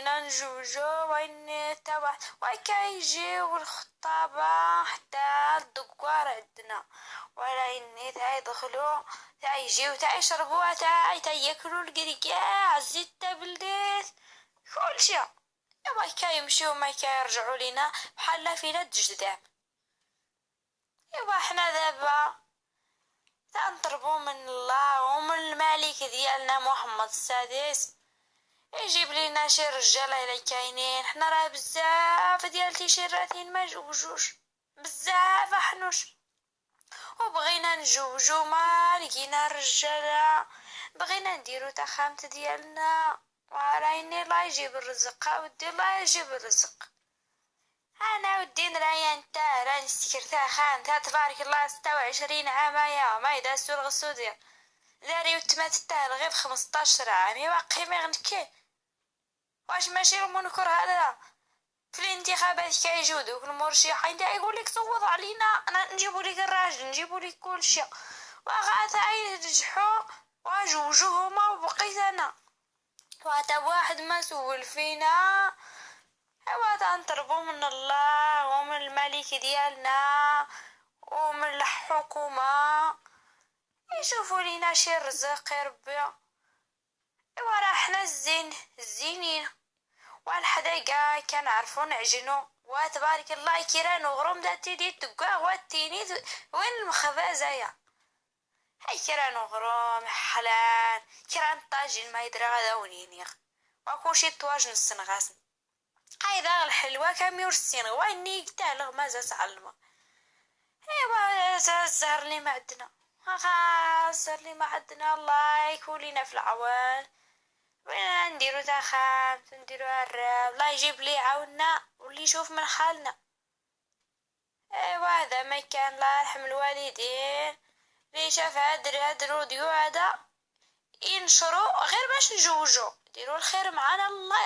وين نجوجو وين تبع وكيجيو الخطابة حتى الدقوار عندنا، ولا إني تا يدخلوا تا يجيو تا يشربوا تا ياكلوا القرقاع الزيتة بلديت كل شي. ما كيمشيو ما كيرجعوا لينا بحال فينا الجدام. ايوا حنا دابا تنطلبوا من الله ومن الملك ديالنا محمد السادس يجيب لينا شي رجاله الا كاينين. حنا راه بزاف ديال تيشيراتين ما جوجوش بزاف حنوش، وبغينا نجوجو ما لقينا الرجاله. بغينا نديرو تخامت ديالنا ورايني الله يجيب الرزق. ودي الله يجيب الرزق. انا ودي نرايا انت راني سكرتها خانتها تبارك الله 26 عام يا ما يداسو الغسو ديال داري وتماتتها غير 15 عام. واقي ما غنكي واش ماشي المنكر هذا؟ في الانتخابات كيجيو دوك المرشحين دا يقول لك صوت علينا انا نجيبو لك الراجل نجيبو لك كلشي، وغاتا ينجحوا واجوجوهما وبقيت انا وحتى واحد ما سول فينا. ايوا تنطلبوا من الله ومن الملك ديالنا ومن الحكومه يشوفوا لينا شي رزق يا ربي. ايوا راه حنا الزينين والحداقه كنعرفوا نعجنوا وتبارك الله كيران وغروم داتي دي تقا واتيني وين المخبازه هاي كيران وغروم حلال كيران طاجين ما يدري غدا ونينيغ وكلشي طواجن السنغاسن هايدا الحلوه كاميورسين ويني قتالغ مازال تعلمه. ايوا الزهر لي ما عندنا الزهر لي ما عندنا الله يكون لينا في العوان. بغينا نديرو تخام نديرو الراب الله يجيب لي عاوننا واللي يشوف من حالنا. ايوا هذا ما كان الله يرحم الوالدين اللي شاف هاد الروديو هذا ينشروا غير باش نجوجو ديروا الخير معنا الله